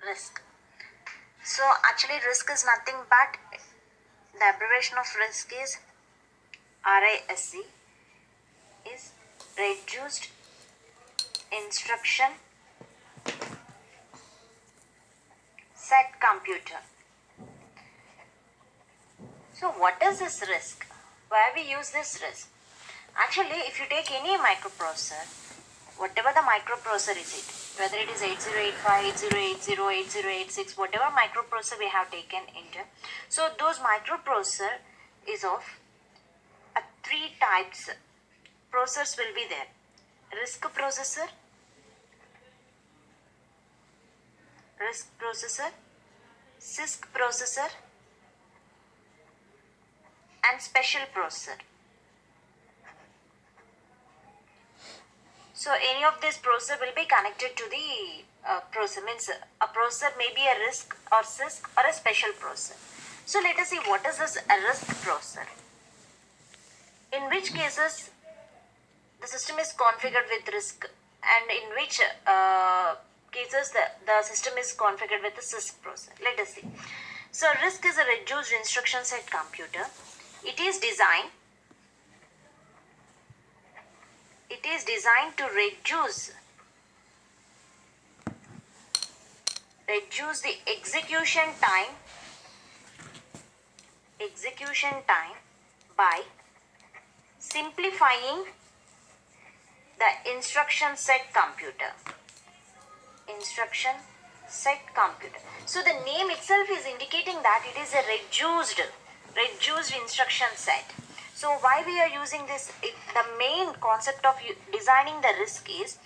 Risc. So actually Risc is nothing but the abbreviation of Risc is RISC, is reduced instruction set computer. So what is this Risc? Why we use this Risc? Actually, if you take any microprocessor, whatever the microprocessor is it, whether it is 8085, 8080, 8086, whatever microprocessor we have taken into, so those microprocessor is of three types processors will be there. Risc processor, CISC processor, and special processor. So any of this processor will be connected to the processor. Means a processor may be a Risc or CISC or a special processor. So let us see what is this a Risc processor. In which cases the system is configured with Risc, and in which cases the system is configured with the CISC processor. Let us see. So Risc is a reduced instruction set computer. It is designed to reduce the execution time by simplifying the instruction set computer. So the name itself is indicating that it is a reduced instruction set. So why we are using this? The main concept of designing the Risc is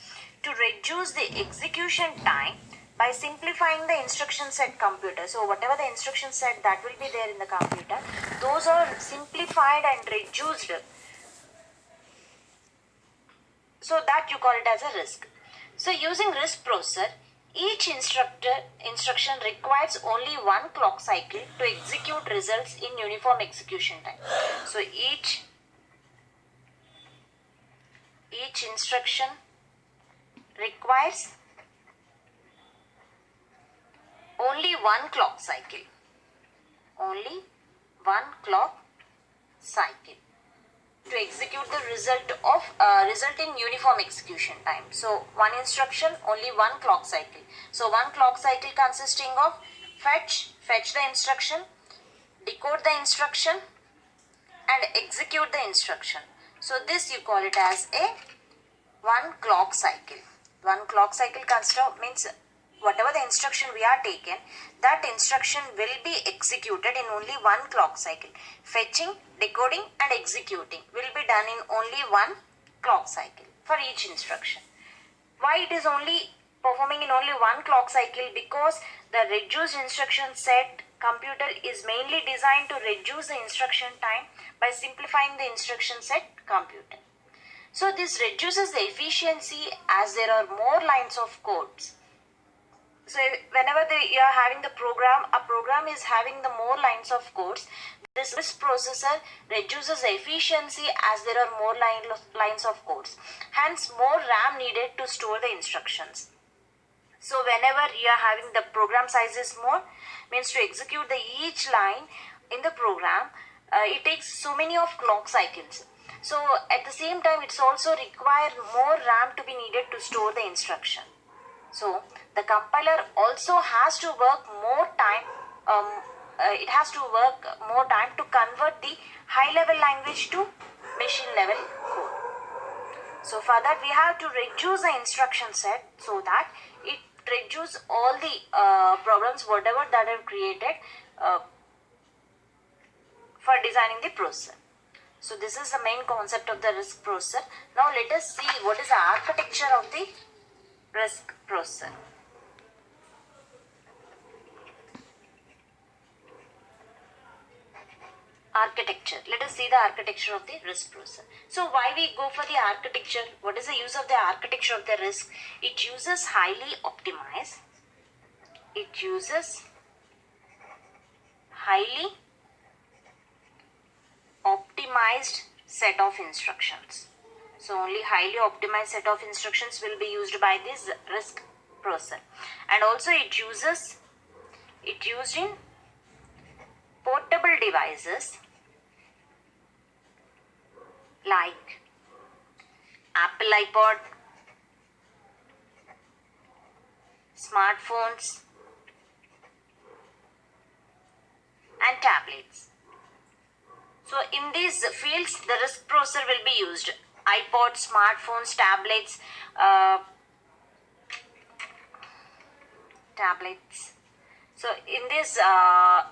to reduce the execution time by simplifying the instruction set computer. So whatever the instruction set that will be there in the computer, those are simplified and reduced, so that you call it as a Risc. So using Risc processor, each instruction requires only one clock cycle to execute results in uniform execution time. So each instruction requires only one clock cycle. To execute the result in uniform execution time. So one instruction, only one clock cycle. So one clock cycle consisting of fetch the instruction, decode the instruction, and execute the instruction. So this you call it as a one clock cycle. One clock cycle means whatever the instruction we are taken, that instruction will be executed in only one clock cycle. Fetching, decoding, and executing will be done in only one clock cycle for each instruction. Why it is only performing in only one clock cycle? Because the reduced instruction set computer is mainly designed to reduce the instruction time by simplifying the instruction set computer. So this reduces the efficiency as there are more lines of codes. So whenever you are having the program, a program is having the more lines of codes, this processor reduces the efficiency as there are more lines of codes. Hence more RAM needed to store the instructions. So whenever you are having the program size is more, means to execute the each line in the program, it takes so many of clock cycles. So at the same time it's also require more RAM to be needed to store the instruction. So the compiler also has to work more time. It has to work more time to convert the high level language to machine level code. So for that we have to reduce the instruction set so that it reduce all the problems whatever that are created for designing the processor. So this is the main concept of the Risc processor. Now let us see what is the architecture of the Risc processor. Architecture. Let us see the architecture of the Risc processor. So why we go for the architecture? What is the use of the architecture of the Risc? It uses highly optimized set of instructions. So only highly optimized set of instructions will be used by this Risc processor. And also it used in portable devices like Apple iPod, smartphones and tablets. So in these fields the Risc processor will be used. iPod, smartphones, tablets, So in these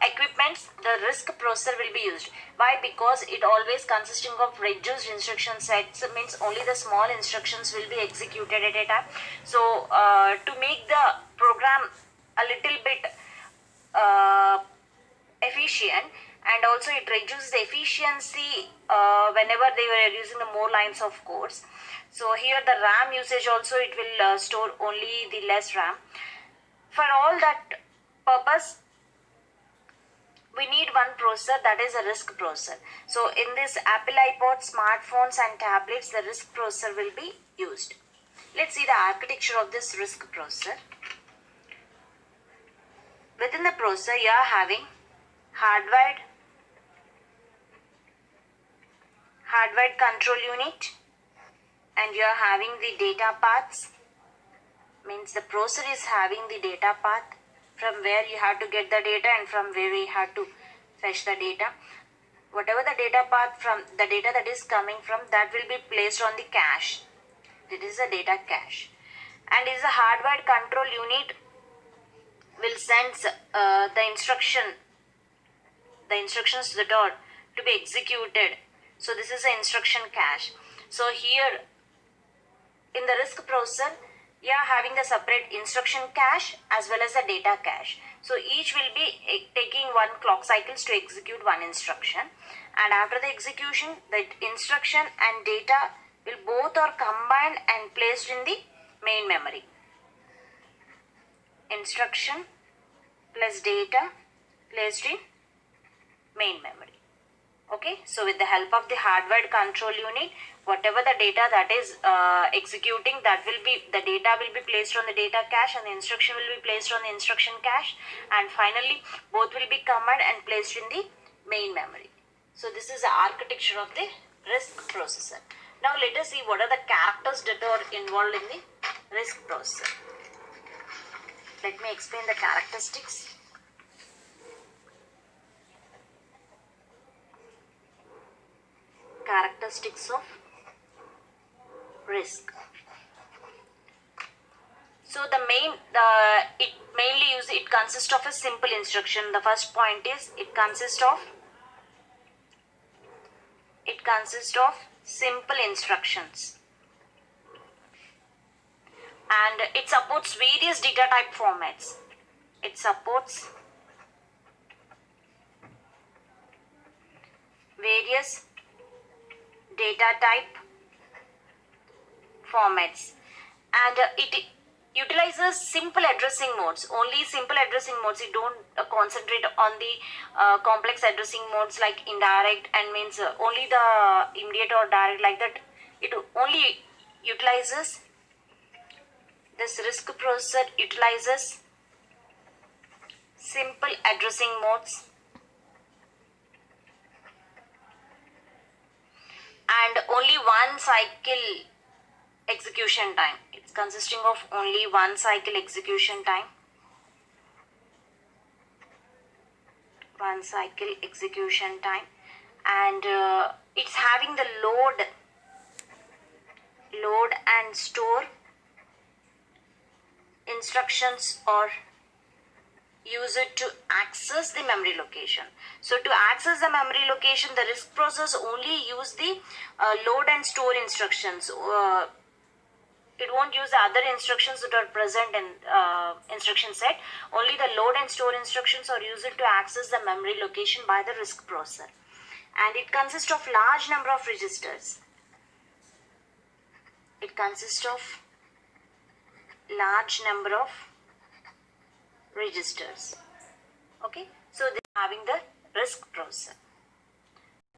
equipments, the Risc processor will be used. Why? Because it always consisting of reduced instruction sets, means only the small instructions will be executed at a time. So to make the program a little bit efficient, and also it reduces the efficiency whenever they were using the more lines of codes. So here the RAM usage also, it will store only the less RAM. For all that purpose, we need one processor, that is a Risc processor. So in this Apple iPod, smartphones and tablets, the Risc processor will be used. Let's see the architecture of this Risc processor. Within the processor, you are having hardwired control unit, and you are having the data paths, means the processor is having the data path from where you have to get the data and from where you have to fetch the data. Whatever the data path from the data that is coming from, that will be placed on the cache. It is a data cache, and is a hardwired control unit will send the instructions to the door to be executed. So this is an instruction cache. So here in the Risc processor, you are having the separate instruction cache as well as the data cache. So each will be taking 1 clock cycles to execute one instruction, and after the execution, the instruction and data will both are combined and placed in the main memory. Instruction plus data placed in main memory. Okay, so with the help of the hardwired control unit, whatever the data that is executing, the data will be placed on the data cache, and the instruction will be placed on the instruction cache, and finally both will be combined and placed in the main memory. So this is the architecture of the Risc processor. Now let us see what are the characters that are involved in the Risc processor. Let me explain the characteristics. Characteristics of Risc. So it consists of a simple instruction. The first point is it consists of simple instructions, and it supports various data type formats. It supports various data type formats, and it utilizes simple addressing modes, only simple addressing modes. You don't concentrate on the complex addressing modes like indirect, and means only the immediate or direct, like that. It only utilizes, this Risc processor utilizes simple addressing modes, and only one cycle execution time. It's consisting of only one cycle execution time. And it's having the load and store instructions, or use it to access the memory location. So to access the memory location, the Risc processor only use the load and store instructions. It won't use the other instructions that are present in instruction set. Only the load and store instructions are used to access the memory location by the Risc processor. And it consists of large number of registers. Okay, so this is having the Risc processor.